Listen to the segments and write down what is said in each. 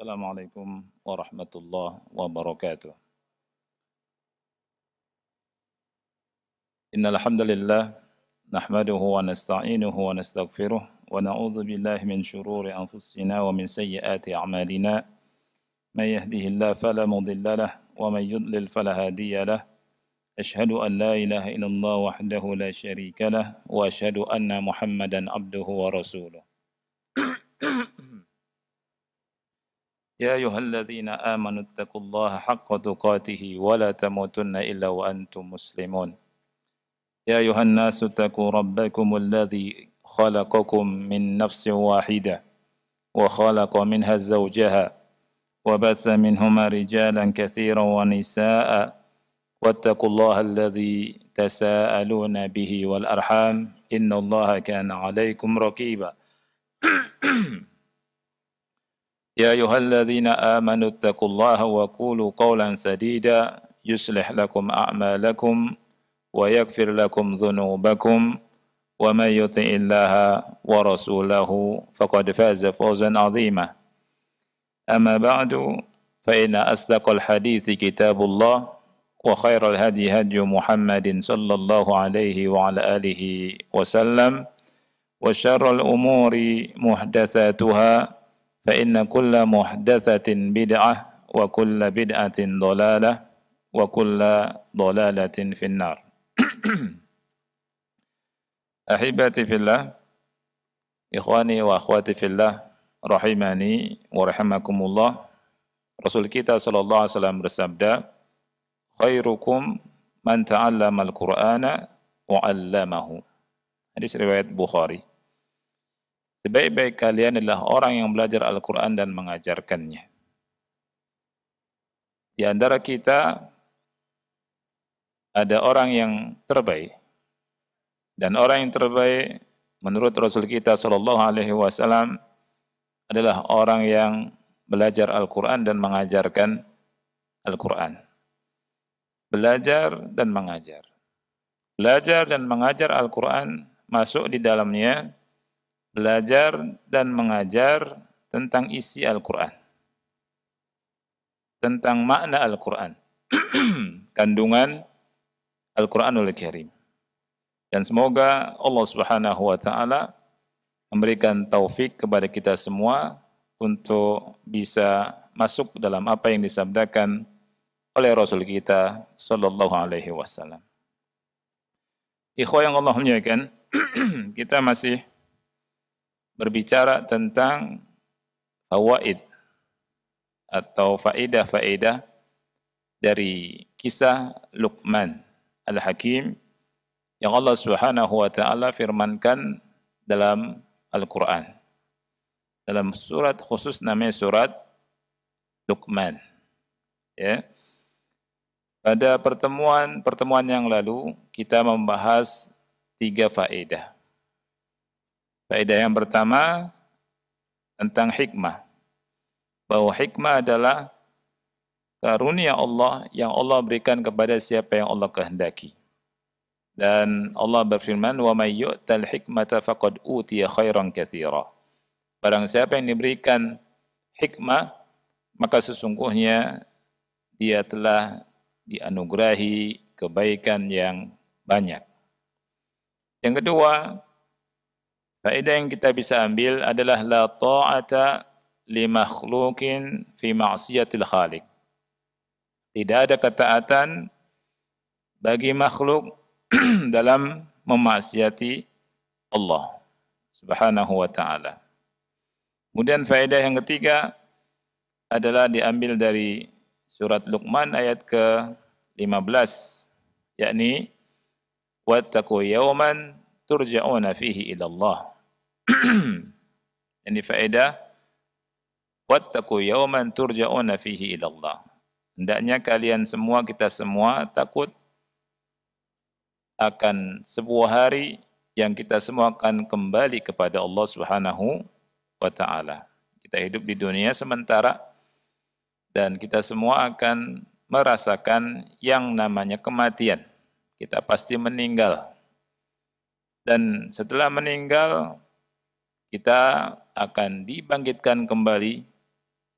Assalamualaikum warahmatullahi wabarakatuh. Innal hamdalillah nahmaduhu wa nasta'inuhu wa nastaghfiruh wa na'udzu billahi min shururi anfusina wa min sayyiati a'malina. May yahdihillahu fala mudilla lahu wa may yudlil fala hadiya lahu. Ashhadu an la ilaha illallah wahdahu la syarika lahu wa ashhadu anna Muhammadan abduhu wa rasuluh. يا أيها الذين آمنوا اتقوا الله حق تقاته ولا تموتن إلا وأنتم مسلمون يا أيها الناس اتقوا ربكم الذي خلقكم من نفس واحدة وخلق منها زوجها وبث منهما رجالا كثيرا ونساء واتقوا الله الذي تساءلون به والأرحام إن الله كان عليكم رقيبا يا أيها الذين آمنوا اتقوا الله وقولوا قولا سديدا يصلح لكم أعمالكم ويغفر لكم ذنوبكم ومن يطع الله ورسوله فقد فاز فوزا عظيما أما بعد فإن أصدق الحديث كتاب الله وخير الهدي هدي محمد صلى الله عليه وعلى آله وسلم وشر الأمور محدثاتها فإن كل محدثة بدعة وكل بدعة ضلالة وكل ضلالة في النار. Ahibati fillah, ikhwani wa akhwati fillah, rahimani wa rahimakumullah. Rasul kita sallallahu alaihi wasallam bersabda, khairukum man ta'allama al-Qur'ana wa 'allamahu. Hadis riwayat Bukhari. Sebaik-baik kalian adalah orang yang belajar Al-Quran dan mengajarkannya. Di antara kita ada orang yang terbaik. Dan orang yang terbaik menurut Rasul kita sallallahu alaihi wasallam adalah orang yang belajar Al-Quran dan mengajarkan Al-Quran. Belajar dan mengajar. Belajar dan mengajar Al-Quran masuk di dalamnya belajar dan mengajar tentang isi Al-Quran. Tentang makna Al-Quran. Kandungan Al-Quranul Karim. Dan semoga Allah Subhanahu wa taala memberikan taufik kepada kita semua untuk bisa masuk dalam apa yang disabdakan oleh Rasul kita sallallahu alaihi wasallam. Ikhwah yang Allah muliakan, kita masih berbicara tentang fawaid atau faedah-faedah dari kisah Luqman Al-Hakim yang Allah Subhanahu wa taala firmankan dalam Al-Qur'an. Dalam surat khusus namanya surat Luqman. Ya. Pada pertemuan yang lalu kita membahas 3 faedah. Faedah yang pertama tentang hikmah. Bahwa hikmah adalah karunia Allah yang Allah berikan kepada siapa yang Allah kehendaki. Dan Allah berfirman, "Wa may yu'tal hikmata faqad utiya khairan katsira." Barang siapa yang diberikan hikmah, maka sesungguhnya dia telah dianugerahi kebaikan yang banyak. Yang kedua, faedah yang kita bisa ambil adalah la ta'ata li makhluqin fi ma'siyatil khaliq. Tidak ada ketaatan bagi makhluk dalam memaksiati Allah Subhanahu wa taala. Kemudian faedah yang ketiga adalah diambil dari surat Luqman ayat ke-15, yakni wattaqu yawman turja'una fihi ila Allah. Ini faedah wattaqu yawman turja'una fihi ila Allah. Hendaknya kalian semua, kita semua takut akan sebuah hari yang kita semua akan kembali kepada Allah Subhanahu wa taala. Kita hidup di dunia sementara dan kita semua akan merasakan yang namanya kematian. Kita pasti meninggal. Dan setelah meninggal kita akan dibangkitkan kembali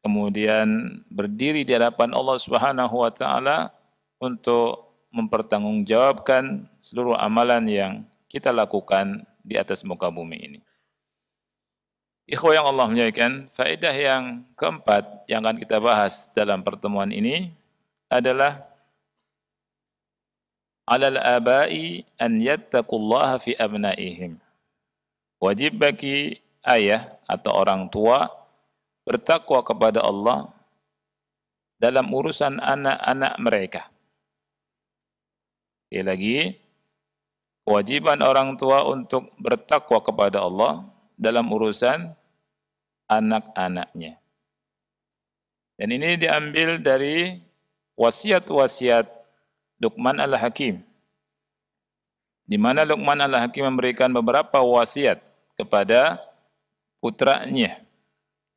kemudian berdiri di hadapan Allah Subhanahu wa taala untuk mempertanggungjawabkan seluruh amalan yang kita lakukan di atas muka bumi ini. Ikhwah yang Allah muliakan, faedah yang keempat yang akan kita bahas dalam pertemuan ini adalah alal abai an yattaqullaha fi abnaihim. Wajib bagi ayah atau orang tua bertakwa kepada Allah dalam urusan anak-anak mereka. Sekali lagi, kewajiban orang tua untuk bertakwa kepada Allah dalam urusan anak-anaknya. Dan ini diambil dari wasiat-wasiat Luqman Al-Hakim, di mana Luqman Al-Hakim memberikan beberapa wasiat kepada putranya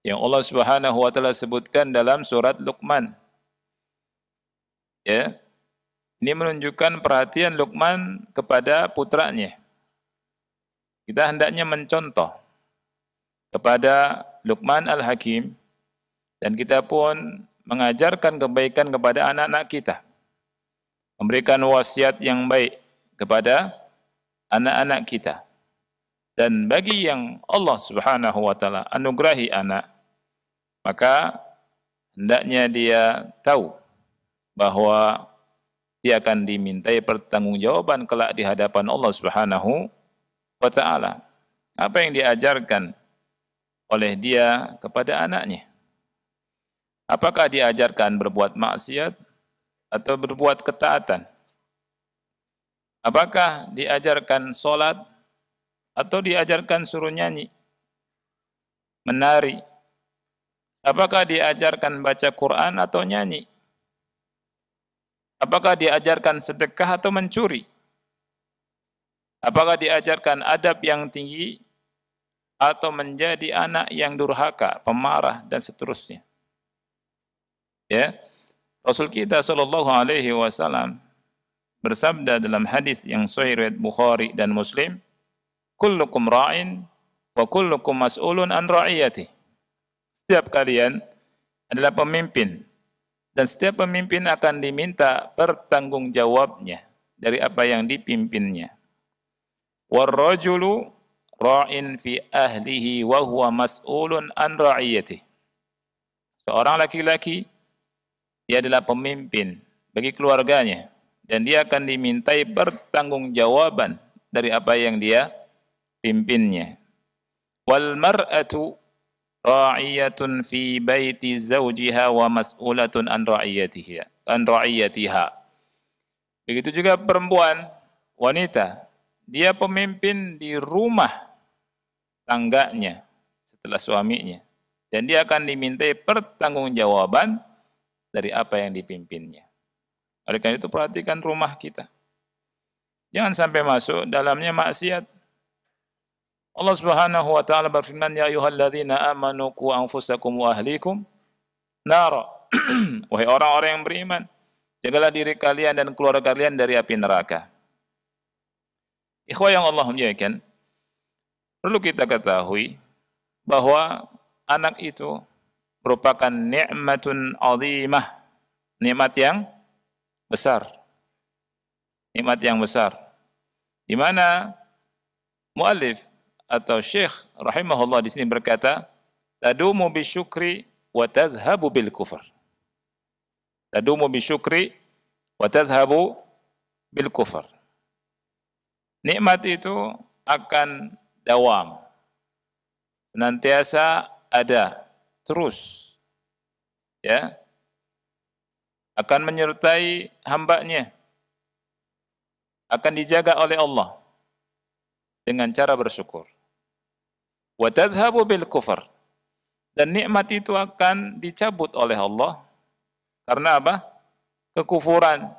yang Allah Subhanahu wa taala sebutkan dalam surat Luqman. Ya. Ini menunjukkan perhatian Luqman kepada putranya. Kita hendaknya mencontoh kepada Luqman Al-Hakim dan kita pun mengajarkan kebaikan kepada anak-anak kita. Memberikan wasiat yang baik kepada anak-anak kita. Dan bagi yang Allah Subhanahu wa taala anugerahi anak, maka hendaknya dia tahu bahwa dia akan dimintai pertanggungjawaban kelak di hadapan Allah Subhanahu wa taala. Apa yang diajarkan oleh dia kepada anaknya? Apakah diajarkan berbuat maksiat atau berbuat ketaatan? Apakah diajarkan sholat atau diajarkan suruh nyanyi, menari? Apakah diajarkan baca Quran atau nyanyi? Apakah diajarkan sedekah atau mencuri? Apakah diajarkan adab yang tinggi atau menjadi anak yang durhaka, pemarah dan seterusnya? Ya. Rasul kita sallallahu alaihi wasallam bersabda dalam hadis yang sahih riwayat Bukhari dan Muslim, "Kullukum ra'in wa kullukum mas'ulun an ra'iyati." Setiap kalian adalah pemimpin dan setiap pemimpin akan diminta pertanggungjawabnya dari apa yang dipimpinnya. War-rajulu ra'in fi ahlihi wa huwa mas'ulun an ra'iyatihi. Seorang laki-laki dia adalah pemimpin bagi keluarganya dan dia akan dimintai pertanggungjawaban dari apa yang dia pimpinnya. Wal mar'atu ra'iyatun fi baiti zawjiha wa mas'ulatun an ra'iyatiha. Begitu juga perempuan, wanita, dia pemimpin di rumah tangganya setelah suaminya dan dia akan dimintai pertanggungjawaban dari apa yang dipimpinnya. Oleh karena itu perhatikan rumah kita. Jangan sampai masuk dalamnya maksiat. Allah Subhanahu wa taala berfirman, "Ya ayyuhalladzina amanu qu anfusakum wa ahlikum nara." Wahai orang-orang yang beriman, jagalah diri kalian dan keluarga kalian dari api neraka. Ikhwah yang Allah muliakan, perlu kita ketahui bahwa anak itu merupakan nikmatun azimah, nikmat yang besar. Nikmat yang besar. Di mana muallif atau syekh rahimahullah di sini berkata, tadumu bisyukri wa tadhhabu bil kufr. Tadumu bisyukri wa tadhhabu bil kufr. Nikmat itu akan dawam. Senantiasa ada, terus. Ya. Akan menyertai hambanya. Akan dijaga oleh Allah dengan cara bersyukur. Wa tadhhabu bil kufr. Dan nikmat itu akan dicabut oleh Allah karena apa? Kekufuran.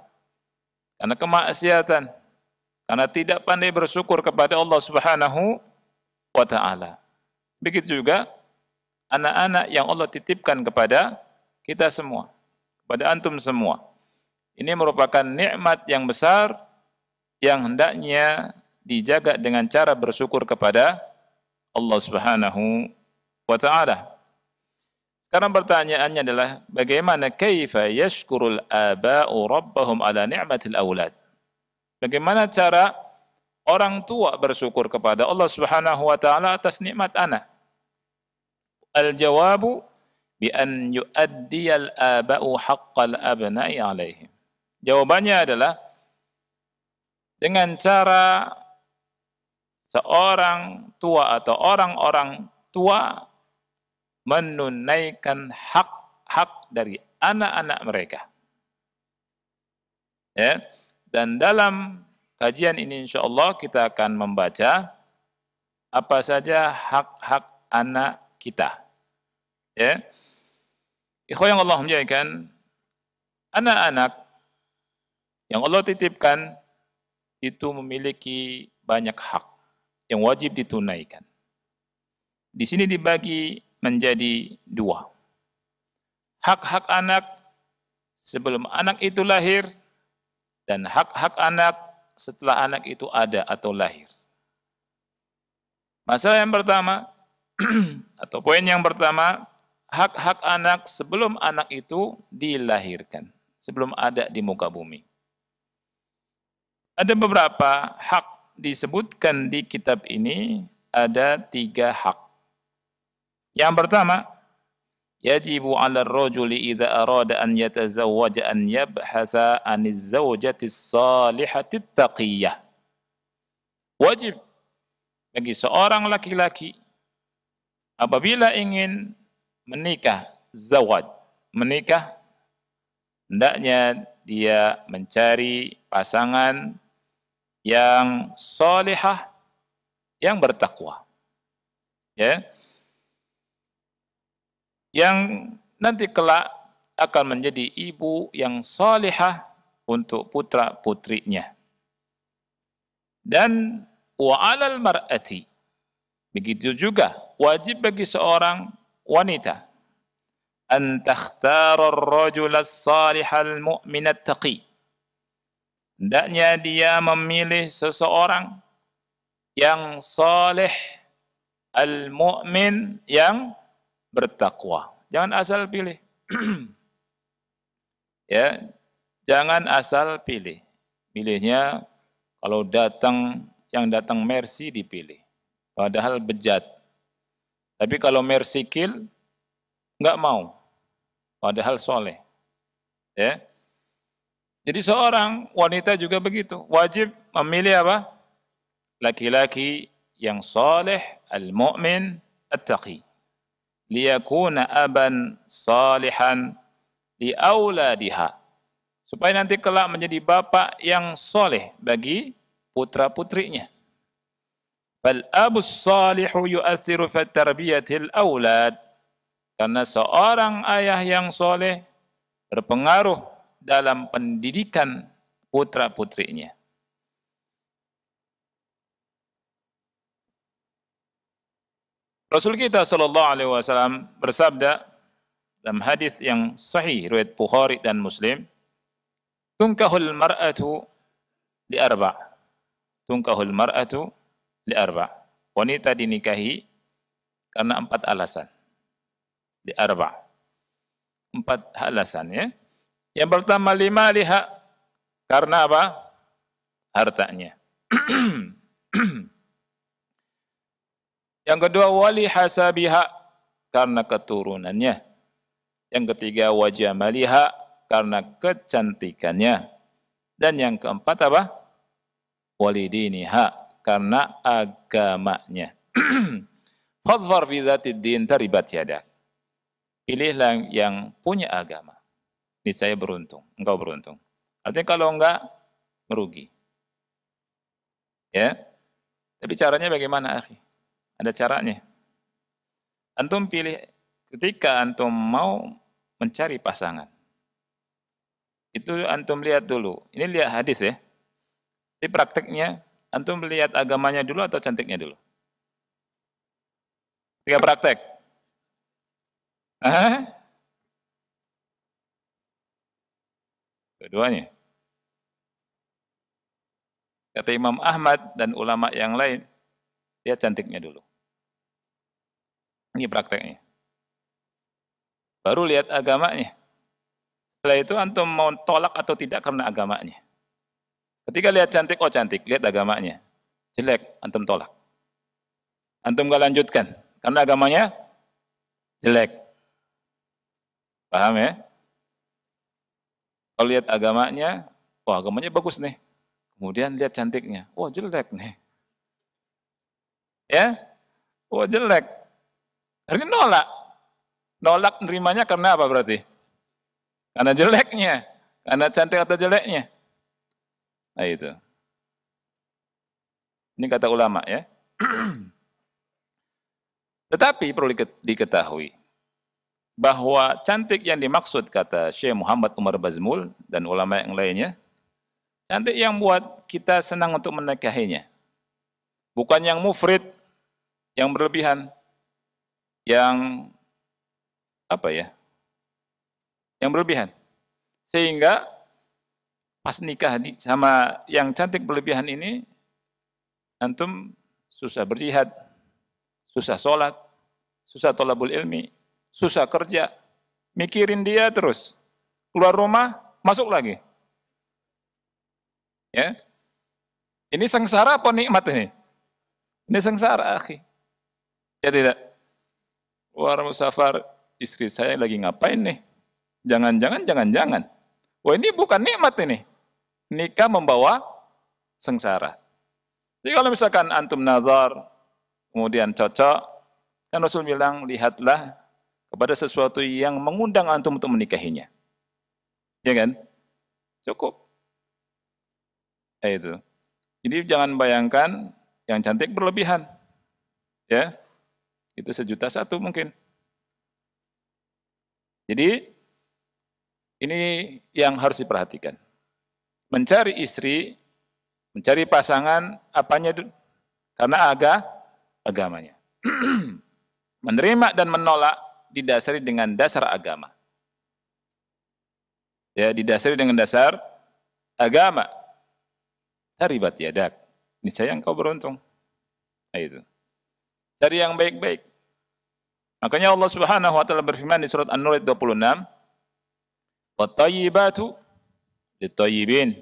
Karena kemaksiatan. Karena tidak pandai bersyukur kepada Allah Subhanahu wa taala. Begitu juga anak-anak yang Allah titipkan kepada kita semua, kepada antum semua. Ini merupakan nikmat yang besar yang hendaknya dijaga dengan cara bersyukur kepada Allah Subhanahu wa taala. Sekarang pertanyaannya adalah bagaimana kaifa yashkurul aba'u rabbahum ala ni'matil aulad? Bagaimana cara orang tua bersyukur kepada Allah Subhanahu wa taala atas nikmat anak? Al-jawabu bi an yu'addiyal aba'u haqqal abna'i 'alaihim. Jawabannya adalah dengan cara seorang tua atau orang-orang tua menunaikan hak-hak dari anak-anak mereka. Ya. Dan dalam kajian ini insyaallah kita akan membaca apa saja hak-hak anak kita. Ya. Ikhwan yang Allah muliakan, anak-anak yang Allah titipkan itu memiliki banyak hak yang wajib ditunaikan. Di sini dibagi menjadi dua. Hak-hak anak sebelum anak itu lahir dan hak-hak anak setelah anak itu ada atau lahir. Masalah yang pertama atau poin yang pertama, hak-hak anak sebelum anak itu dilahirkan, sebelum ada di muka bumi. Ada beberapa hak disebutkan di kitab ini, ada 3 hak. Yang pertama, yajibu 'ala ar-rajuli idza arada an yatazawwaja an yabhatha 'aniz zawjati salihati taqiyah. Wajib bagi seorang laki-laki apabila ingin menikah, zawaj, menikah, hendaknya dia mencari pasangan yang salihah, yang bertakwa. Ya. Yang nanti kelak akan menjadi ibu yang salihah untuk putra-putrinya. Dan wa 'alal mar'ati, begitu juga wajib bagi seorang wanita an takhtara ar-rajula as-salihal mu'minat taqi. Hendaknya dia memilih seseorang yang saleh, al-mu'min, yang bertakwa. Jangan asal pilih. Ya, jangan asal pilih. Pilihnya kalau yang datang mercy dipilih. Padahal bejat. Tapi kalau mercy kill, enggak mau. Padahal soleh. Ya. Jadi seorang wanita juga begitu. Wajib memilih apa? Laki-laki yang soleh, al-mu'min, at-taqi. Liyakuna aban salihan li auladiha, supaya nanti kelak menjadi bapak yang soleh bagi putra-putrinya. Fal abus salihu yu'athiru fi tarbiyatil aulad, karena seorang ayah yang soleh berpengaruh dalam pendidikan putra-putrinya. Rasul kita sallallahu alaihi wasallam bersabda dalam hadis yang sahih riwayat Bukhari dan Muslim, tunkahul mar'atu li arba'. Tunkahul mar'atu li arba'. Wanita dinikahi karena 4 alasan. Li arba'. 4 alasan, ya. Yang pertama, lima liha, karena apa? Hartanya. Yang kedua, wali hasabiha, karena keturunannya. Yang ketiga, wajamaliha, karena kecantikannya. Dan yang keempat apa? Walidiniha, karena agamanya. Fadhfar fi dzatid din taribat yadak. Pilihlah yang punya agama. Niscaya beruntung, engkau beruntung. Artinya kalau enggak, merugi. Ya. Tapi caranya bagaimana, akhi? Ada caranya. Antum pilih ketika antum mau mencari pasangan. Itu antum lihat dulu. Ini lihat hadis, ya. Di prakteknya, antum lihat agamanya dulu atau cantiknya dulu? Ketika praktek. Keduanya. Kata Imam Ahmad dan ulama yang lain, lihat cantiknya dulu. Ini prakteknya. baru lihat agamanya. Setelah itu antum mau tolak atau tidak karena agamanya. Ketika lihat cantik, oh cantik, lihat agamanya. Jelek, antum tolak. Antum gak lanjutkan, karena agamanya jelek. Paham ya? Kalau lihat agamanya, wah agamanya bagus nih. Kemudian lihat cantiknya, wah jelek nih. Ya, wah jelek. Ini nolak. Nolak nerimanya karena apa berarti? Karena jeleknya. Karena cantik atau jeleknya. Nah itu. Ini kata ulama ya. Tetapi perlu diketahui bahwa cantik yang dimaksud kata Syekh Muhammad Umar Bazmul dan ulama yang lainnya, cantik yang buat kita senang untuk menikahinya. Bukan yang mufrid, yang berlebihan, yang apa ya? Yang berlebihan. Sehingga pas nikah sama yang cantik berlebihan ini, antum susah berjihad, susah sholat, susah thalabul ilmi, susah kerja, mikirin dia terus. Keluar rumah, masuk lagi. Ya. Ini sengsara apa nikmat ini? Ini sengsara, akhi. Ya tidak? Luar musafar, istri saya lagi ngapain nih? Jangan-jangan. Wah ini bukan nikmat ini. Nikah membawa sengsara. Jadi kalau misalkan antum nazar, kemudian cocok, kan Rasul bilang, lihatlah kepada sesuatu yang mengundang antum untuk menikahinya. Ya kan? Cukup. Itu. Jadi jangan bayangkan yang cantik berlebihan. Ya. Itu 1.100.000 mungkin. Jadi ini yang harus diperhatikan. Mencari istri, mencari pasangan apanya karena agamanya. Menerima dan menolak didasari dengan dasar agama. Ya, didasari dengan dasar agama. Taribat yadak. Niscaya engkau beruntung. Nah, itu. Cari yang baik-baik. Makanya Allah Subhanahu wa taala berfirman di surat An-Nur ayat 26, "Wat-thayyibatu lit-thayyibin,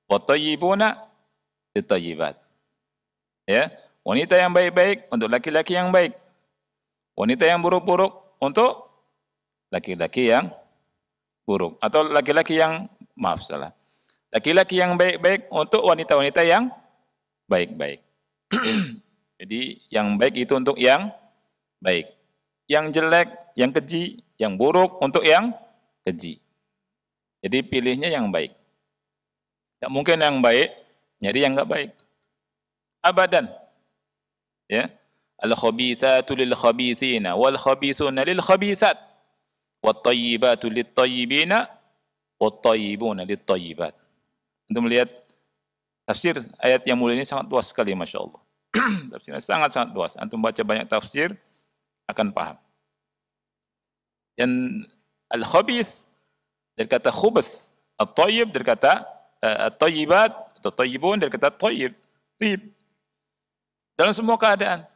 wat-thayyibuna lit-thayyibat." Ya, wanita yang baik-baik untuk laki-laki yang baik. Wanita yang buruk-buruk untuk laki-laki yang buruk atau laki-laki yang salah. Laki-laki yang baik-baik untuk wanita-wanita yang baik-baik. Jadi yang baik itu untuk yang baik. Yang jelek, yang keji, yang buruk untuk yang keji. Jadi pilihnya yang baik. Tidak mungkin yang baik, nyari yang enggak baik. Abadan. Ya. Al-khabithatu lil-khabithina wal-khabithuna lil-khabithat wat-tayyibatu lit-tayyibina wat-tayyibuna lit-tayyibat. Untuk melihat tafsir ayat yang mulia ini sangat luas sekali, Masya Allah. Tafsirnya sangat-sangat luas. Antum baca banyak tafsir, akan paham. Dan al-khabith dari kata khubth, at-tayyib dari kata at-tayyibat atau tayyibun dari kata tayyib, tayyib. Dalam semua keadaan.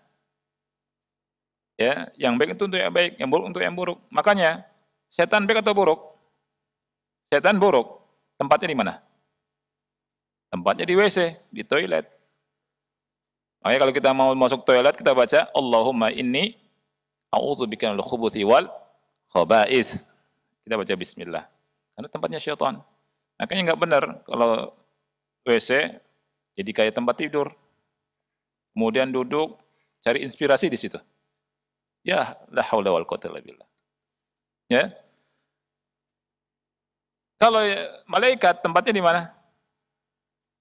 Ya, yang baik itu untuk yang baik, yang buruk untuk yang buruk. Makanya setan baik atau buruk? Setan buruk. Tempatnya di mana? Tempatnya di WC, di toilet. Makanya kalau kita mau masuk toilet kita baca Allahumma inni a'udzubika minal khubuthi wal khaba'ith. Kita baca bismillah. Karena tempatnya syaitan. Makanya enggak benar kalau WC jadi kayak tempat tidur. Kemudian duduk cari inspirasi di situ. Ya, la haula wal quwwata illa billah. Ya. Kalau malaikat tempatnya di mana?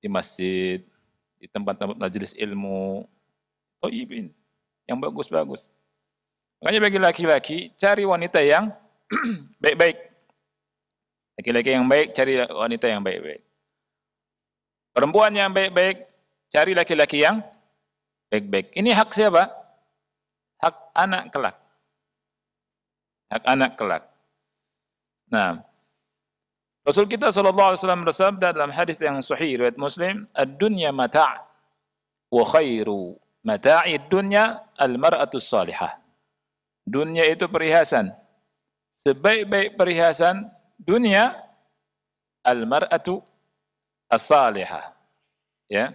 Di masjid, di tempat-tempat majelis ilmu, thayyibin, yang bagus-bagus. Makanya bagi laki-laki, cari wanita yang baik-baik. Laki-laki yang baik, cari wanita yang baik-baik. Perempuan yang baik-baik, cari laki-laki yang baik-baik. Ini hak siapa? Hak anak kelak. Hak anak kelak. Nah, Rasul kita SAW bersabda dalam hadis yang sahih riwayat Muslim, "Ad-dunya mata' wa khairu mata'id dunya al-mar'atus salihah." Dunia itu perhiasan. sebaik-baik perhiasan dunia al-mar'atu as-salihah. Ya.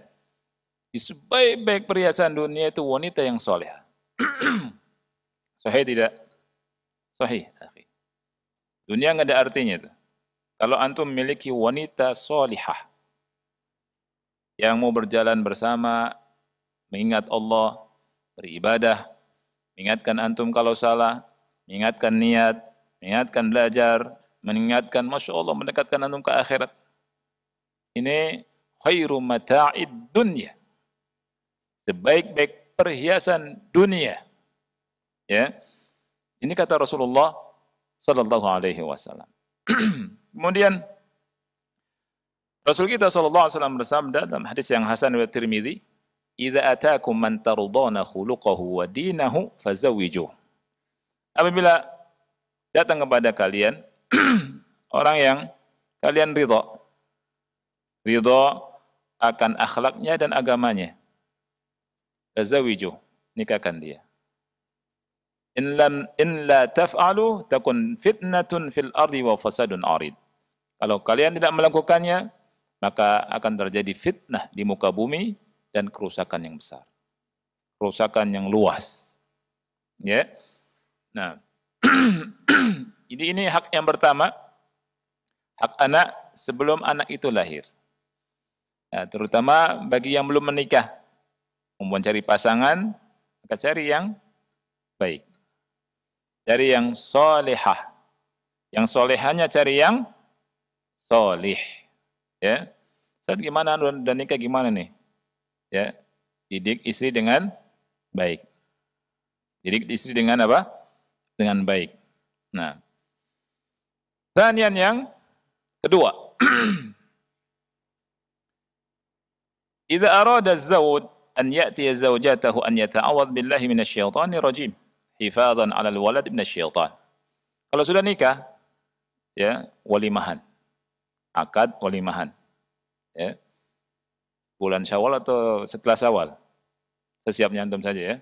Di sebaik-baik perhiasan dunia itu wanita yang salihah. Sahih tidak? Sahih, akhi. Dunia enggak ada artinya itu. Kalau antum memiliki wanita salihah yang mau berjalan bersama, mengingat Allah, beribadah, mengingatkan antum kalau salah, mengingatkan niat, mengingatkan belajar, mengingatkan Masya Allah mendekatkan antum ke akhirat. Ini khairu mata'id dunya. Sebaik-baik perhiasan dunia. Ya. Ini kata Rasulullah sallallahu alaihi wasallam. Kemudian Rasul kita sallallahu alaihi wasallam bersabda dalam hadis yang hasan riwayat Tirmizi, "Idza ataakum man tardawna khuluquhu wa dinahu fazawwijuh." Apabila datang kepada kalian orang yang kalian ridha akan akhlaknya dan agamanya, fazawwijuh, nikahkan dia. In la taf'alu takun fitnatun fil ardi wa fasadun arid. Kalau kalian tidak melakukannya, maka akan terjadi fitnah di muka bumi dan kerusakan yang besar. Kerusakan yang luas. Ya. Nah, ini hak yang pertama, hak anak sebelum anak itu lahir. Nah, terutama bagi yang belum menikah, mau cari pasangan, maka cari yang baik. Cari yang solehah. Yang solehanya cari yang solih. Ya. Saat gimana dan nikah gimana nih? Ya. Didik istri dengan baik. Didik istri dengan apa? Dengan baik. Nah. Tanian yang kedua. Idza arada az-zawj an ya'ti zawjatahu an yata'awwadh billahi minasyaitonir rajim. Hifadhan 'alal walad minasyaitan. Kalau sudah nikah, ya, walimahan. Akad walimahan. Ya. Bulan Syawal atau setelah Syawal? Sesiapnya antum saja ya.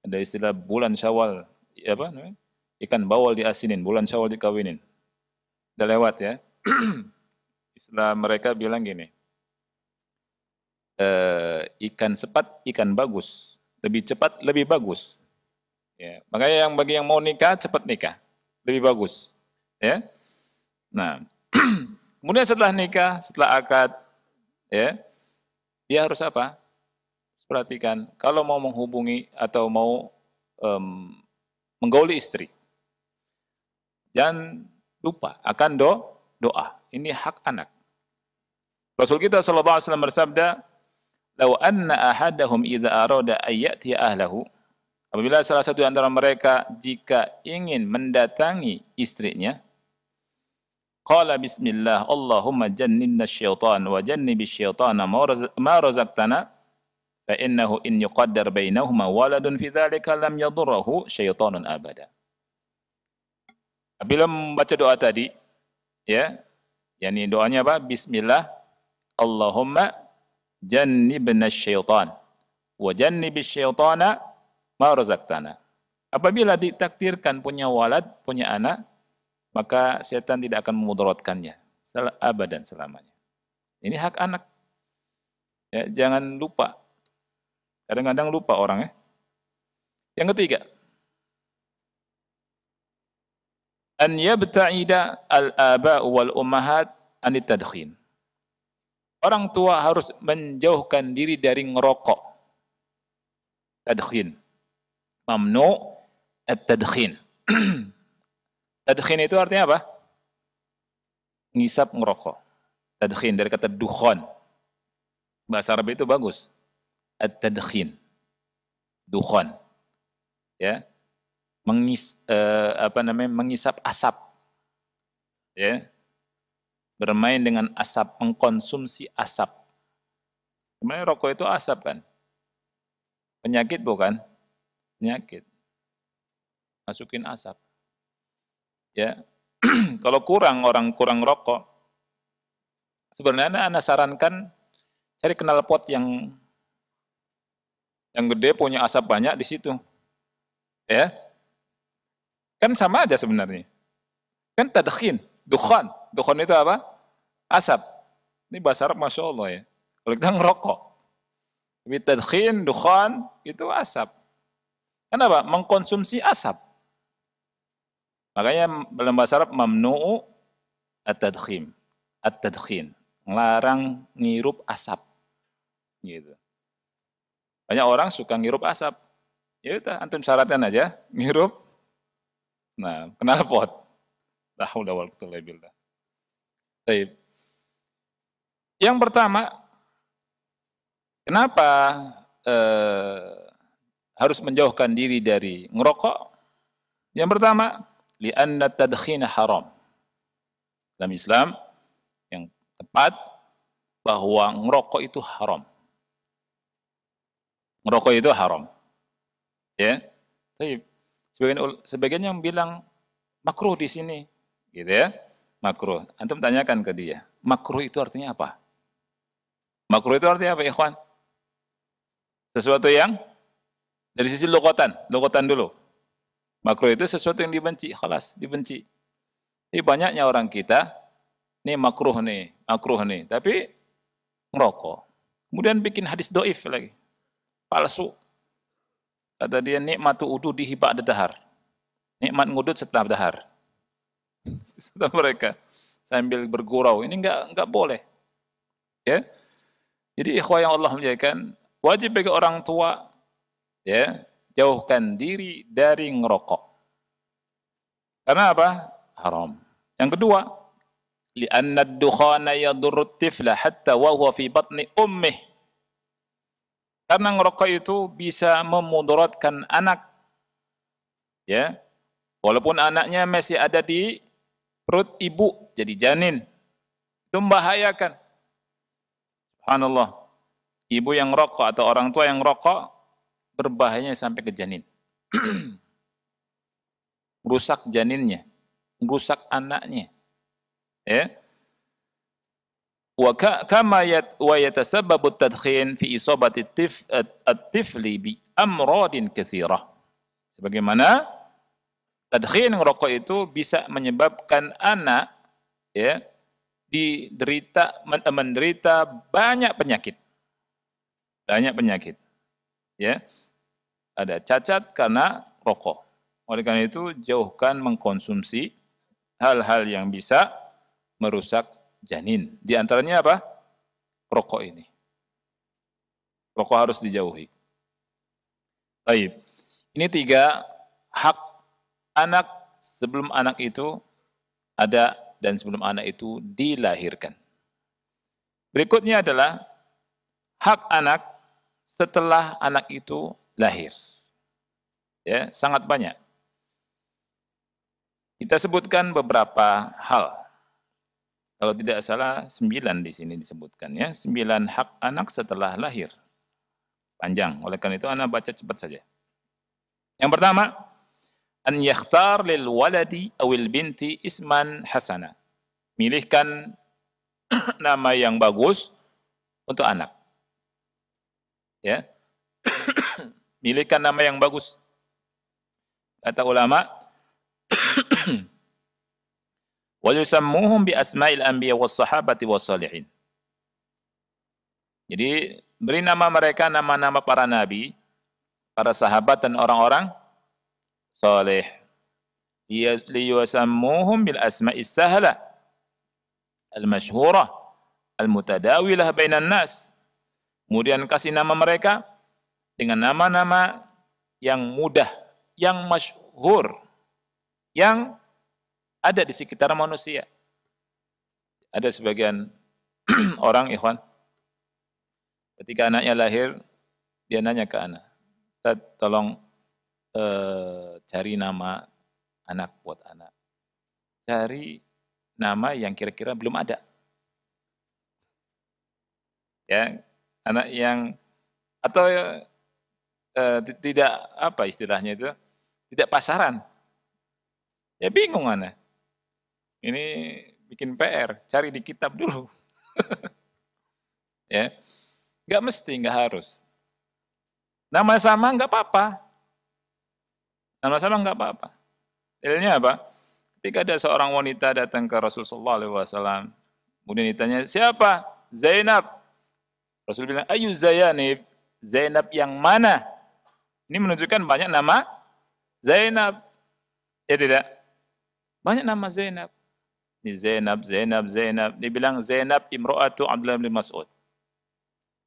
Ada istilah bulan Syawal, ya apa namanya? Ikan bawal diasinin, bulan Syawal dikawinin. Udah lewat ya. Istilah mereka bilang gini. Ikan cepat, ikan bagus. Lebih cepat, lebih bagus. Ya, makanya bagi yang mau nikah cepat nikah, lebih bagus. Ya, nah, kemudian setelah nikah, setelah akad, ya, dia harus apa? Perhatikan, kalau mau menghubungi atau mau menggauli istri, jangan lupa akan doa. Ini hak anak. Rasul kita sallallahu alaihi wasallam bersabda, "Lau anna ahadahum idza arada ayyati ahlahu." Apabila salah satu antara mereka jika ingin mendatangi istrinya, qala bismillah, Allahumma jannibna syaitan wa jannibish syaitana ma razaqtana, fa innahu in yuqaddar bainahuma waladun fi dzalika lam yadurruhu syaitanun abada. Apabila membaca doa tadi, ya, yakni doanya apa? Bismillah, Allahumma jannibna syaitan wa jannibish syaitana ma razaqtana. Apabila ditakdirkan punya walad, punya anak, maka setan tidak akan memudaratkannya abadan selamanya. Ini hak anak. Ya, jangan lupa. Kadang-kadang lupa orang ya. Yang ketiga, an yabta'ida al-aba'u wal ummahat anit tadkhin. Orang tua harus menjauhkan diri dari ngerokok. Tadkhin. Mamnu at-tadkhin. Tadkhin itu artinya apa? Ngisap ngerokok. Tadkhin dari kata dukhon. Bahasa Arab itu bagus. At-tadkhin. Dukhon. Ya. Mengisap asap. Ya. Bermain dengan asap, mengkonsumsi asap. Sebenarnya rokok itu asap kan? Penyakit bukan? Penyakit. Masukin asap. Ya. Kalau orang kurang rokok, sebenarnya Anda sarankan cari knalpot yang gede, punya asap banyak di situ. Ya. Kan sama aja sebenarnya. Kan tadkhin, dukhan. Dukhan itu apa? Asap. Ini bahasa Arab Masya Allah ya. Kalau kita ngerokok. Tapi tadkhin, dukhan, itu asap. Kenapa? Mengkonsumsi asap. Makanya dalam bahasa Arab mamnu'u at-tadkhim. At-tadkhin. Ngelarang ngirup asap. Gitu. Banyak orang suka ngirup asap. Ya udah, antum syaratkan aja, ngirup. Nah, knalpot. La haula wala quwwata illa billah. Baik. Yang pertama, kenapa harus menjauhkan diri dari ngerokok? Yang pertama, li'anna tadkhina haram. Dalam Islam yang tepat bahwa ngerokok itu haram. Ngerokok itu haram. Ya. Tapi sebagian yang bilang makruh di sini, gitu ya. Makruh. Antum tanyakan ke dia, makruh itu artinya apa? Makruh itu artinya apa, ikhwan? Sesuatu yang dari sisi lughatan dulu. Makruh itu sesuatu yang dibenci, khalas, dibenci. Jadi banyaknya orang kita, nih makruh nih, tapi ngerokok. Kemudian bikin hadis doif lagi, palsu. Kata dia, nikmatu ududihi ba'da dahar. Nikmat ngudut setelah dahar. Setelah mereka sambil bergurau, ini enggak boleh. Ya. Jadi ikhwah yang Allah muliakan, wajib bagi orang tua ya, jauhkan diri dari ngerokok. Karena apa? Haram. Yang kedua, li'anna ad-dukhana yadurru at-tifla hatta wa huwa fi batni ummih. Karena ngerokok itu bisa memudaratkan anak. Ya. Walaupun anaknya masih ada di perut ibu, jadi janin. Itu membahayakan. Subhanallah. Ibu yang rokok atau orang tua yang rokok berbahayanya sampai ke janin. Merusak janinnya, merusak anaknya. Ya. Wa kama yatasabbabu at-tadkhin fi isabati at-tifli bi amradin katsirah. Sebagaimana tadkhin ngerokok itu bisa menyebabkan anak ya menderita banyak penyakit. Banyak penyakit. Ya. Ada cacat karena rokok. Oleh karena itu jauhkan mengkonsumsi hal-hal yang bisa merusak janin. Di antaranya apa? Rokok ini. Rokok harus dijauhi. Baik. Ini 3 hak anak sebelum anak itu ada dan sebelum anak itu dilahirkan. Berikutnya adalah hak anak setelah anak itu lahir. Ya, sangat banyak. Kita sebutkan beberapa hal. Kalau tidak salah 9 di sini disebutkan ya, 9 hak anak setelah lahir. Panjang, oleh karena itu anak baca cepat saja. Yang pertama, an yakhtar lil waladi awil binti isman hasana. Milihkan nama yang bagus untuk anak. Ya. Milihkan nama yang bagus. Kata ulama, wa yusammuhum bi asma'il anbiya was sahabati was salihin. Jadi beri nama mereka nama-nama para nabi, para sahabat dan orang-orang saleh. Liyusammuhum bil asma'is sahla al-masyhurah al-mutadawilah bainan nas. Kemudian kasih nama mereka dengan nama-nama yang mudah, yang masyhur, yang ada di sekitar manusia. Ada sebagian orang, ikhwan, ketika anaknya lahir, dia nanya ke anak, Ustaz, tolong cari nama anak buat anak. Cari nama yang kira-kira belum ada. Ya, anak yang atau tidak apa istilahnya itu, tidak pasaran. Ya bingung anak. Ini bikin PR, cari di kitab dulu. Ya, nggak mesti, nggak harus. Nama sama nggak apa-apa. Nama sama nggak apa-apa. Dalilnya apa? Ketika ada seorang wanita datang ke Rasulullah SAW, kemudian ditanya, siapa? Zainab. Rasul bilang, ayu Zainab? Zainab yang mana? Ini menunjukkan banyak nama Zainab. Ya tidak? Banyak nama Zainab. Ini Zainab, Zainab, Zainab. Dia bilang Zainab imro'atu Abdullah bin Mas'ud.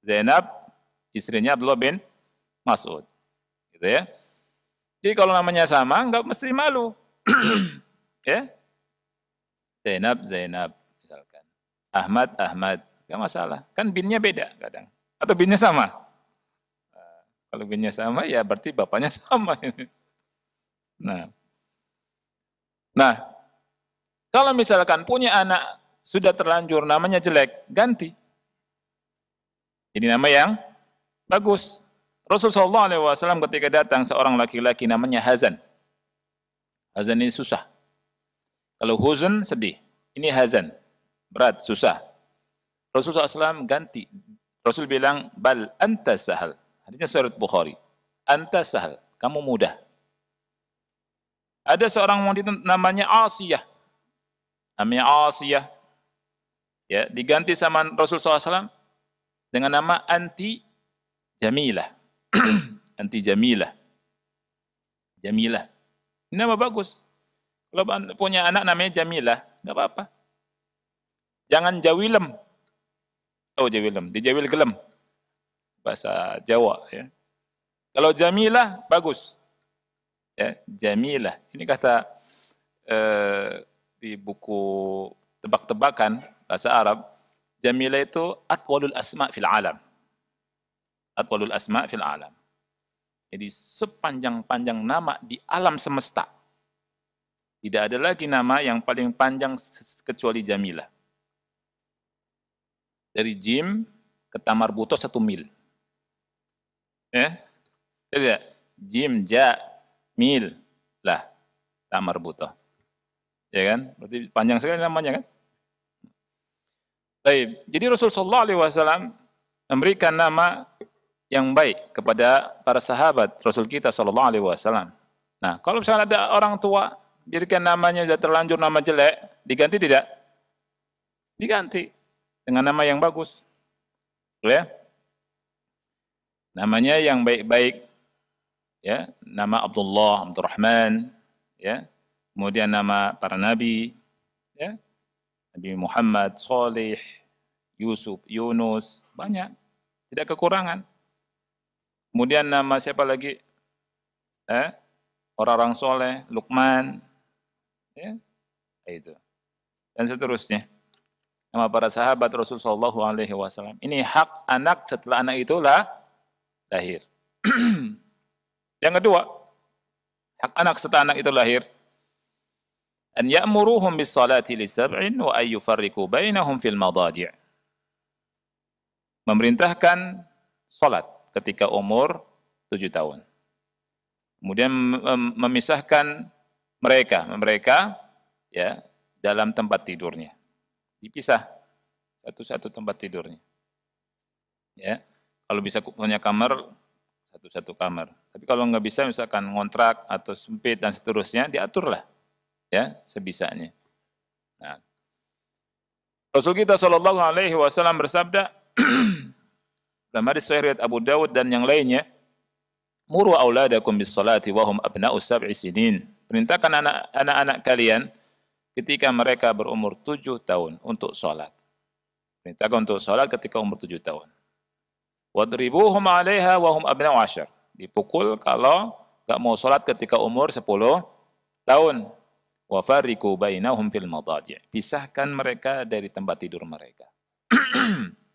Zainab, istrinya Abdullah bin Mas'ud. Gitu ya. Jadi kalau namanya sama, enggak mesti malu. Ya. Zainab, Zainab, misalkan. Ahmad, Ahmad. Enggak masalah. Kan binnya beda kadang. Atau binnya sama. Kalau binnya sama, ya berarti bapaknya sama. Nah, kalau misalkan punya anak sudah terlanjur namanya jelek, ganti. Jadi nama yang bagus. Rasulullah SAW ketika datang seorang laki-laki namanya Hazan. Hazan ini susah. Kalau huzn sedih, ini Hazan, berat, susah. Rasulullah SAW ganti. Rasul bilang, bal anta sahal. Hadisnya sahih Bukhari. Anta sahal, kamu mudah. Ada seorang wanita namanya Asiyah. Namanya Asiyah. Ya, diganti sama Rasulullah SAW dengan nama Anti Jamilah. Anti Jamilah. Jamilah. Ini nama bagus. Kalau punya anak namanya Jamilah, enggak apa-apa. Jangan Jawilem. Oh, Jawilem, dijawil gelem. Bahasa Jawa ya. Kalau Jamilah bagus. Ya, Jamilah. Ini kata di buku tebak-tebakan bahasa Arab, Jamilah itu atwalul asma fil alam. Atwalul asma fil alam. Jadi sepanjang-panjang nama di alam semesta. Tidak ada lagi nama yang paling panjang kecuali Jamilah. Dari Jim ke Tamarbuto 1 mil. Ya? Tidak. Jim, Ja, Mil, lah, Tamarbuto. Ya kan? Berarti panjang sekali namanya kan? Baik. Jadi Rasulullah SAW memberikan nama yang baik kepada para sahabat Rasul kita SAW. Nah, kalau misalnya ada orang tua, dirikan namanya sudah terlanjur nama jelek, diganti tidak? Diganti dengan nama yang bagus. Ya. Namanya yang baik-baik. Ya, nama Abdullah, Abdurrahman, ya. Kemudian nama para nabi, ya. Nabi Muhammad, Salih, Yusuf, Yunus, banyak. Tidak kekurangan. Kemudian nama siapa lagi? Orang-orang soleh, Luqman, ya. Itu. Dan seterusnya. Nama para sahabat Rasulullah SAW. Ini hak anak setelah anak itu lahir. Yang kedua, hak anak setelah anak itu lahir, an ya'muruhum bis salati li sab'in wa ay yufarriqu bainahum fil madaji'. Memerintahkan salat ketika umur 7 tahun. Kemudian memisahkan mereka ya dalam tempat tidurnya. Dipisah satu-satu tempat tidurnya. Ya. Kalau bisa punya kamar, satu-satu kamar. Tapi kalau nggak bisa, misalkan ngontrak atau sempit dan seterusnya, diaturlah ya sebisanya. Nah, Rasul kita Shallallahu Alaihi Wasallam bersabda dalam hadis sahih riwayat Abu Dawud dan yang lainnya, muru auladakum bis salati wa hum abna'us sab'i sinin. Perintahkan anak-anak kalian ketika mereka berumur 7 tahun untuk sholat. Perintahkan untuk sholat ketika umur 7 tahun. Wadribuhum 'alaiha wa hum abna'u 'ashar. Dipukul kalau enggak mau sholat ketika umur 10 tahun. Wa fariqu bainahum fil madaji'. Pisahkan mereka dari tempat tidur mereka.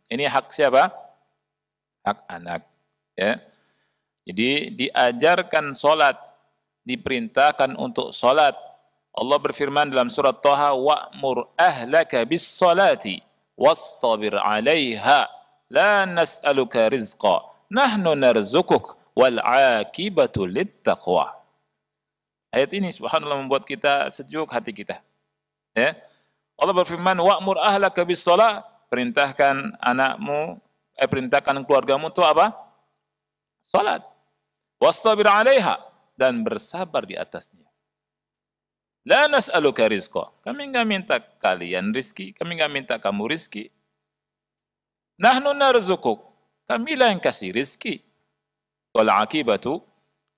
Ini hak siapa? Hak anak. Ya. Jadi diajarkan sholat, diperintahkan untuk sholat. Allah berfirman dalam surat Thaha, wa'mur ahlaka bis salati wastabir 'alaiha la nas'aluka rizqa nahnu narzukuk wal 'aqibatu littaqwa. Ayat ini subhanallah membuat kita sejuk hati kita. Ya. Allah berfirman, wa'mur ahlaka bis salat, perintahkan anakmu, perintahkan keluargamu untuk apa? Salat. Wastabir 'alaiha, dan bersabar di atasnya. La nas'aluka rizqa. Kami enggak minta kalian rizki, kami enggak minta kamu rizki. Nahnu narzukuk. Kamilah yang kasih rizki. Wal akibatu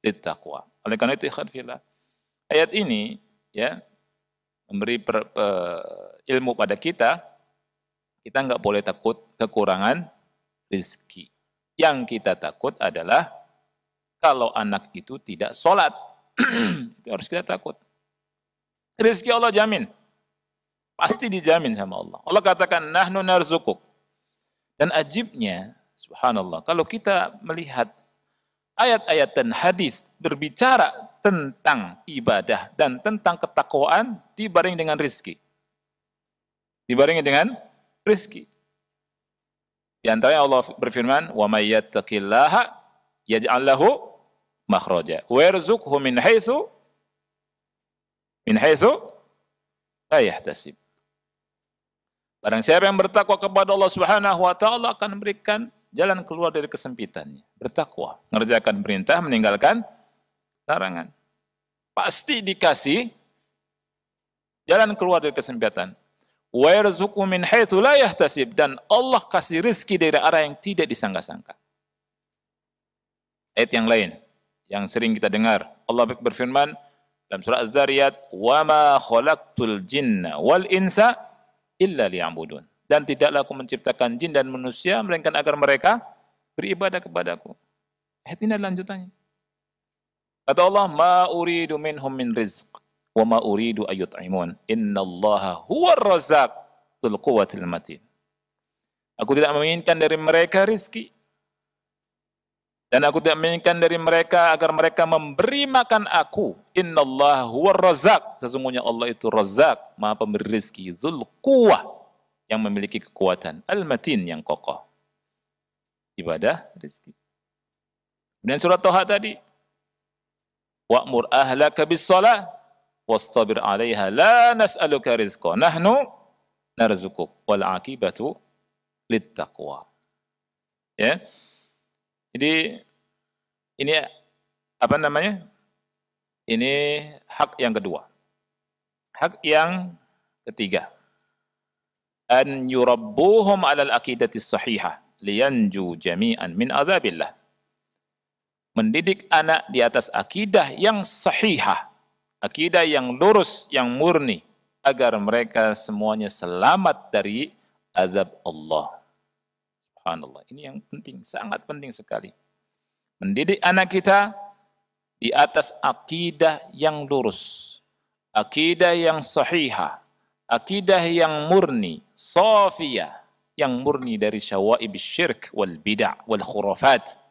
littaqwa. Oleh karena itu ikhwan fillah, ayat ini ya memberi ilmu pada kita enggak boleh takut kekurangan rizki. Yang kita takut adalah kalau anak itu tidak sholat. Itu harus kita takut. Rizki Allah jamin. Pasti dijamin sama Allah. Allah katakan, nahnu narzukuk. Dan ajibnya, subhanallah, kalau kita melihat ayat-ayat dan hadis berbicara tentang ibadah dan tentang ketakwaan dibarengi dengan rizki. Dibarengi dengan rizki. Di antaranya Allah berfirman, "Wa may yattaqillaha yaj'al lahu makhraja wa yarzuqhu min haitsu la yahtasib." Barang siapa yang bertakwa kepada Allah Subhanahu wa taala akan memberikan jalan keluar dari kesempitannya. Bertakwa, mengerjakan perintah, meninggalkan larangan. Pasti dikasih jalan keluar dari kesempitan. Wa yarzuqhu min haitsu la yahtasib, dan Allah kasih rezeki dari arah yang tidak disangka-sangka. Ayat yang lain yang sering kita dengar, Allah berfirman dalam surah Az-Zariyat, "Wa ma khalaqtul jinna wal insa illa liya'budun." Dan tidaklah aku menciptakan jin dan manusia melainkan agar mereka beribadah kepadaku. Ayat ini lanjutannya. Kata Allah, "Ma uridu minhum min rizq wa ma uridu ayyut'imun. Innallaha huwar razzaq dzul quwwatil matin." Aku tidak menginginkan dari mereka rizki, dan aku tidak menginginkan dari mereka agar mereka memberi makan aku. Innallaha huwar razzaq. Sesungguhnya Allah itu Razzaq, Maha pemberi rizki. Dzul quwwah, yang memiliki kekuatan. Al-matin, yang kokoh. Ibadah, rizki. Dan surat Toha tadi, wa'mur ahlaka bis-shalah wastabir 'alaiha la nas'aluka rizqa nahnu narzukuk wal 'aqibatu littaqwa. Ya. Jadi ini apa namanya? Ini hak yang kedua. Hak yang ketiga, an yurabbuhum 'alal aqidati sahihah liyanju jami'an min adzabillah. Mendidik anak di atas akidah yang sahihah, akidah yang lurus, yang murni, agar mereka semuanya selamat dari azab Allah. Subhanallah, ini yang penting, sangat penting sekali. Mendidik anak kita di atas akidah yang lurus, akidah yang sahihah, akidah yang murni, safiyah, yang murni dari syawaib syirk wal bid'ah wal khurafat,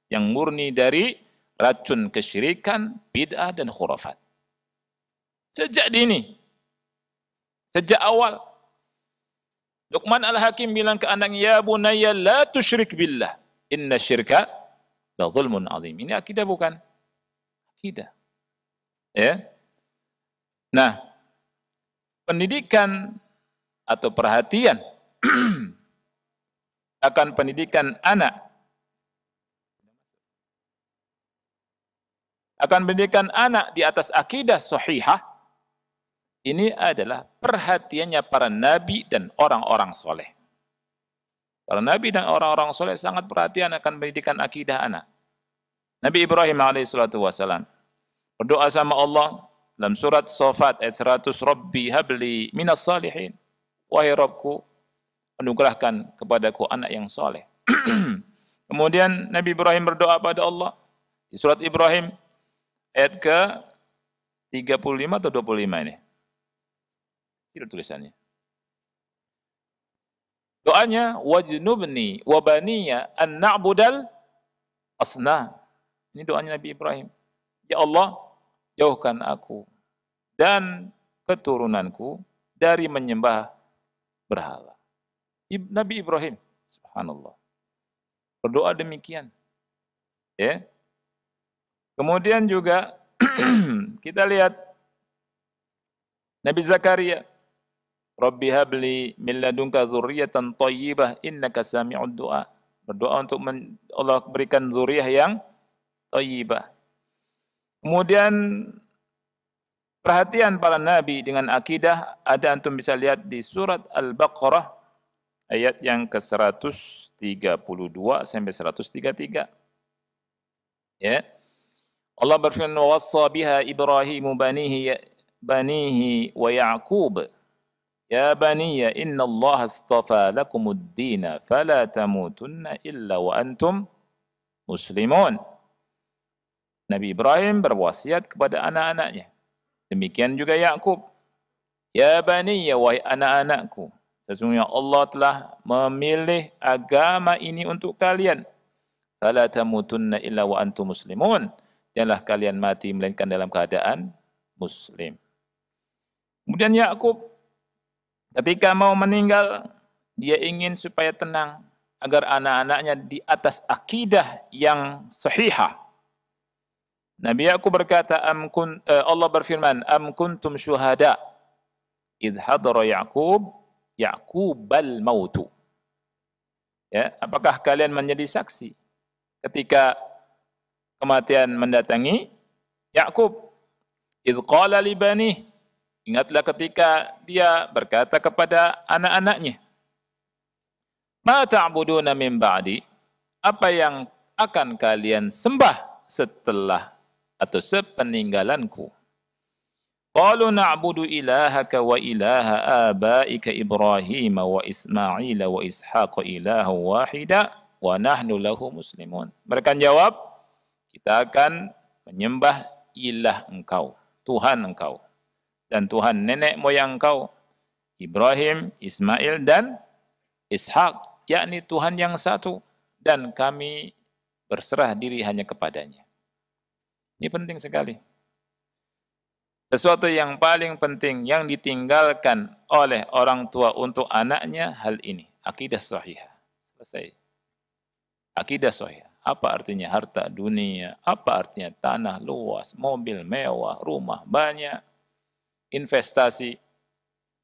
yang murni dari racun kesyirikan, bid'ah dan khurafat. Sejak dini, sejak awal, Luqman Al-Hakim bilang ke anaknya, "Ya bunayya la tusyrik billah, inna syirka la zulmun azim." Ini akidah bukan? Akidah. Ya. Nah, pendidikan atau perhatian akan pendidikan anak, di atas akidah sahihah, ini adalah perhatiannya para nabi dan orang-orang soleh. Para nabi dan orang-orang soleh sangat perhatian akan pendidikan akidah anak. Nabi Ibrahim alaihissalatu wassalam berdoa sama Allah dalam surat Shafat ayat 100, "Rabbi habli minas salihin." Wahai Rabbku, anugerahkan kepadaku anak yang soleh. Kemudian Nabi Ibrahim berdoa pada Allah di surat Ibrahim ayat ke 35 atau 25 ini. Itu tulisannya. Doanya, "Wajnubni wa baniya an na'budal asnam." Ini doanya Nabi Ibrahim. Ya Allah, jauhkan aku dan keturunanku dari menyembah berhala. Nabi Ibrahim, subhanallah, berdoa demikian. Ya. Kemudian juga kita lihat Nabi Zakaria, "Rabbi habli min ladunka dzurriyyatan thayyibah innaka sami'ud du'a." Berdoa untuk Allah berikan zuriyah yang thayyibah. Kemudian Perhatian para nabi dengan akidah ada antum bisa lihat di surat Al-Baqarah ayat yang ke-132 sampai 133. Ya. Allah berfirman, "Wassa biha Ibrahimu banihi wa Ya'qub. Ya baniya inna Allah astafa lakumud dina fala tamutunna illa wa antum muslimun." Nabi Ibrahim berwasiat kepada anak-anaknya. Demikian juga Yakub. Ya baniya, wahai anak-anakku, sesungguhnya Allah telah memilih agama ini untuk kalian. Fala tamutunna illa wa antum muslimun. Janganlah kalian mati melainkan dalam keadaan muslim. Kemudian Yakub ketika mau meninggal, dia ingin supaya tenang agar anak-anaknya di atas akidah yang sahihah. Nabi Yakub berkata, Allah berfirman, "Am kuntum syuhada idh hadara Ya'qubal mautu." Ya, apakah kalian menjadi saksi ketika kematian mendatangi Yakub? Idh qala li banih, ingatlah ketika dia berkata kepada anak-anaknya, "Ma ta'buduna min ba'di?" Apa yang akan kalian sembah setelah atau sepeninggalanku? Qalu na'budu ilahaka wa ilaha abaika Ibrahim wa Ismail wa Ishaq ilaha wahida wa nahnu lahu muslimun. Mereka jawab, kita akan menyembah ilah engkau, Tuhan engkau, dan Tuhan nenek moyang engkau, Ibrahim, Ismail, dan Ishak, yakni Tuhan yang satu, dan kami berserah diri hanya kepadanya. Ini penting sekali. Sesuatu yang paling penting yang ditinggalkan oleh orang tua untuk anaknya, hal ini. Akidah sahihah. Selesai. Akidah sahihah. Apa artinya harta dunia? Apa artinya tanah luas, mobil mewah, rumah banyak, investasi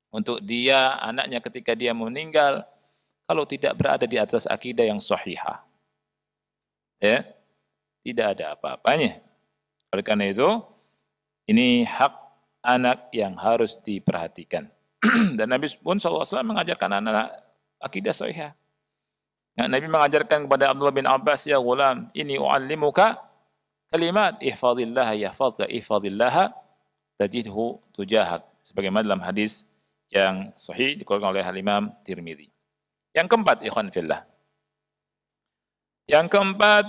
untuk dia, anaknya ketika dia meninggal, kalau tidak berada di atas akidah yang sahihah, ya, tidak ada apa-apanya. Oleh karena itu, ini hak anak yang harus diperhatikan. Dan Nabi pun SAW mengajarkan anak akidah sahihah. Nabi mengajarkan kepada Abdullah bin Abbas, "Ya gulam, ini u'allimuka kalimat ihfadillah yahfadka ihfadillah tajidhu tujahak." Sebagaimana dalam hadis yang sahih dikeluarkan oleh Imam Tirmidzi. Yang keempat, ikhwan fillah. Yang keempat,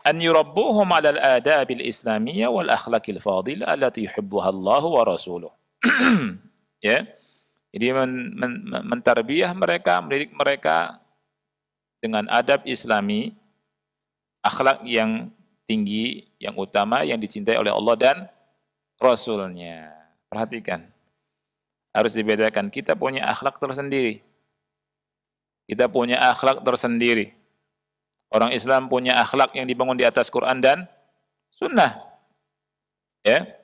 an yurabbuhum 'ala al-adab al-islamiyyah wal akhlaqil fadilah allati yuhibbuha Allah wa rasuluh. Ya. Jadi mentarbiyah mereka, mendidik mereka dengan adab Islami, akhlak yang tinggi, yang utama, yang dicintai oleh Allah dan Rasulnya. Perhatikan. Harus dibedakan. Kita punya akhlak tersendiri. Kita punya akhlak tersendiri. Orang Islam punya akhlak yang dibangun di atas Quran dan Sunnah. Ya.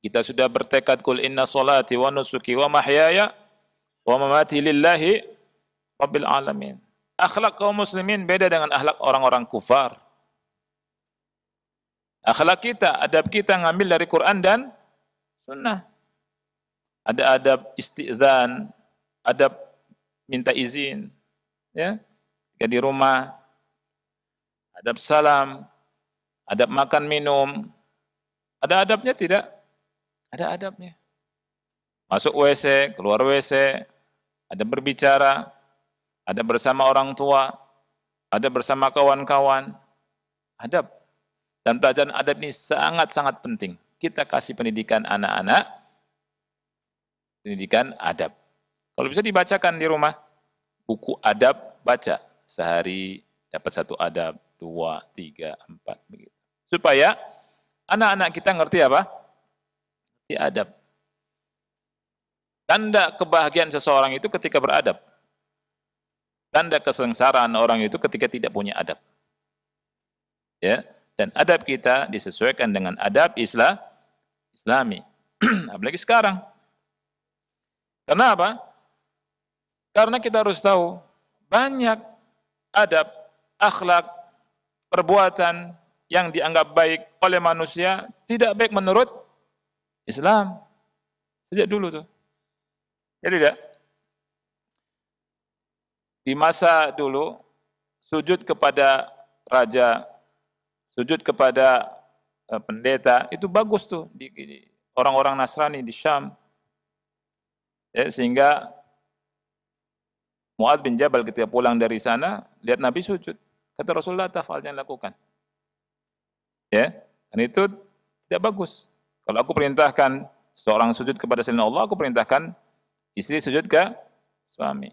Kita sudah bertekad, "Qul inna salati wa nusuki wa mahyaya wa mamati lillahi rabbil alamin." Akhlak kaum muslimin beda dengan akhlak orang-orang kufar. Akhlak kita, adab kita ngambil dari Quran dan Sunnah. Ada adab isti'dzan, adab minta izin, ya, ketika di rumah, adab salam, adab makan minum. Ada adabnya tidak? Ada adabnya. Masuk WC, keluar WC, ada berbicara, ada bersama orang tua, ada bersama kawan-kawan. Adab. Dan pelajaran adab ini sangat-sangat penting. Kita kasih pendidikan anak-anak, pendidikan adab. Kalau bisa dibacakan di rumah, buku adab, baca. Sehari dapat 1 adab, 2, 3, 4, begitu. Supaya anak-anak kita ngerti apa? Ngerti adab. Tanda kebahagiaan seseorang itu ketika beradab. Tanda kesengsaraan orang itu ketika tidak punya adab. Ya, dan adab kita disesuaikan dengan adab Islami. Apalagi sekarang. Kenapa? Karena kita harus tahu banyak adab, akhlak, perbuatan yang dianggap baik oleh manusia tidak baik menurut Islam. Sejak dulu tuh. Jadi tidak. Di masa dulu, sujud kepada raja, sujud kepada pendeta, itu bagus tuh di orang-orang Nasrani di Syam. Ya, sehingga Mu'adz bin Jabal ketika pulang dari sana, lihat Nabi sujud. Kata Rasulullah, tafal, jangan lakukan. Ya, dan itu tidak bagus. Kalau aku perintahkan seorang sujud kepada selain Allah, aku perintahkan istri sujud ke suami.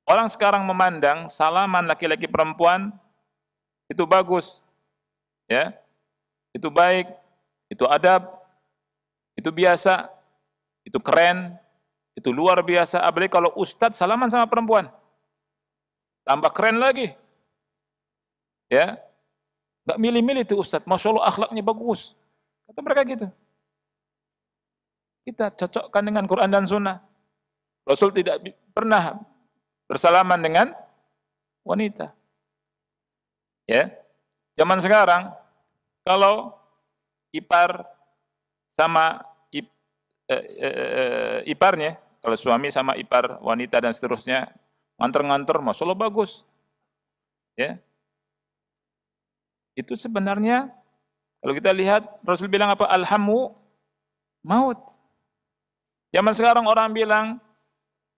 Orang sekarang memandang salaman laki-laki perempuan itu bagus, ya, itu baik, itu adab, itu biasa, itu keren, itu luar biasa. Apalagi kalau ustadz salaman sama perempuan, tambah keren lagi, ya, nggak milih-milih tuh ustadz, masya Allah akhlaknya bagus, kata mereka gitu. Kita cocokkan dengan Quran dan Sunnah. Rasul tidak pernah bersalaman dengan wanita. Ya. Zaman sekarang kalau ipar sama iparnya, kalau suami sama ipar wanita dan seterusnya nganter-nganter, masya Allah bagus. Ya. Itu sebenarnya kalau kita lihat Rasul bilang apa? Alhamu maut. Zaman sekarang orang bilang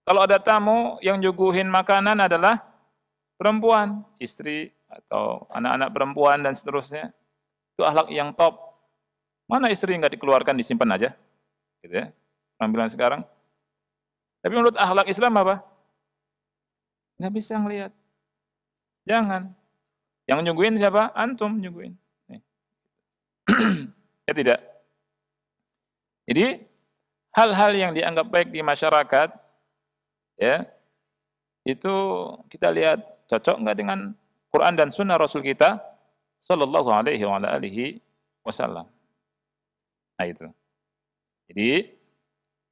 kalau ada tamu yang nyuguhin makanan adalah perempuan, istri atau anak-anak perempuan dan seterusnya. Itu akhlak yang top. Mana istri nggak dikeluarkan, disimpan aja, gitu ya. Orang bilang sekarang. Tapi menurut akhlak Islam apa? Nggak bisa ngelihat. Jangan. Yang nyuguhin siapa? Antum nyuguhin. Ya tidak. Jadi hal-hal yang dianggap baik di masyarakat, ya, itu kita lihat cocok nggak dengan Quran dan Sunnah Rasul kita Sallallahu Alaihi Wasallam. Nah itu. Jadi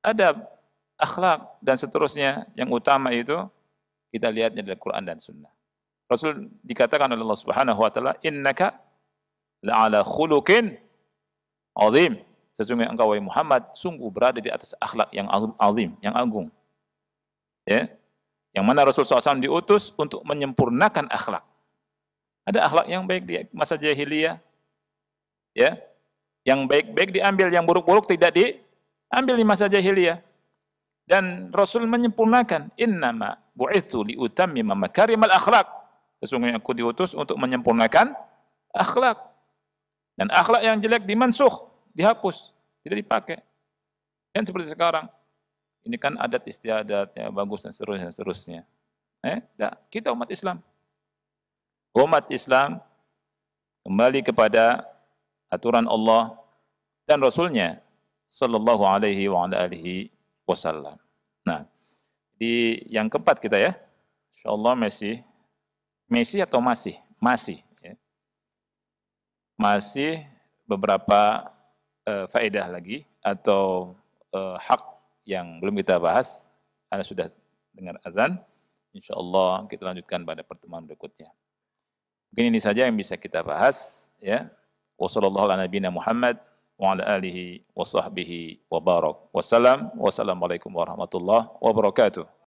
adab, akhlak dan seterusnya yang utama itu kita lihatnya dari Quran dan Sunnah. Rasul dikatakan oleh Allah Subhanahu Wa Taala, Innaka la'ala khuluqin azim. Sesungguhnya engkau wahai Muhammad sungguh berada di atas akhlak yang azim, yang agung. Ya, yang mana Rasul SAW diutus untuk menyempurnakan akhlak. Ada akhlak yang baik di masa jahiliyah, ya, yang baik-baik diambil, yang buruk-buruk tidak diambil di masa jahiliyah. Dan Rasul menyempurnakan, innama bu'itsu liutammima makarimal akhlak. Sesungguhnya aku diutus untuk menyempurnakan akhlak. Dan akhlak yang jelek dimansuh, dihapus, tidak dipakai. Dan seperti sekarang, ini kan adat istiadat, ya, bagus dan seterusnya. Kita umat Islam. Umat Islam kembali kepada aturan Allah dan Rasulnya Sallallahu Alaihi Wasallam. Nah, di yang keempat kita ya, insyaallah masih, ya. Masih beberapa faedah lagi atau hak yang belum kita bahas. Anda sudah dengar azan. Insyaallah kita lanjutkan pada pertemuan berikutnya. Mungkin ini saja yang bisa kita bahas, ya. Wassallallahu ala nabiyina Muhammad wa ala alihi wa sahbihi wa barak. Wassalamualaikum warahmatullahi wabarakatuh.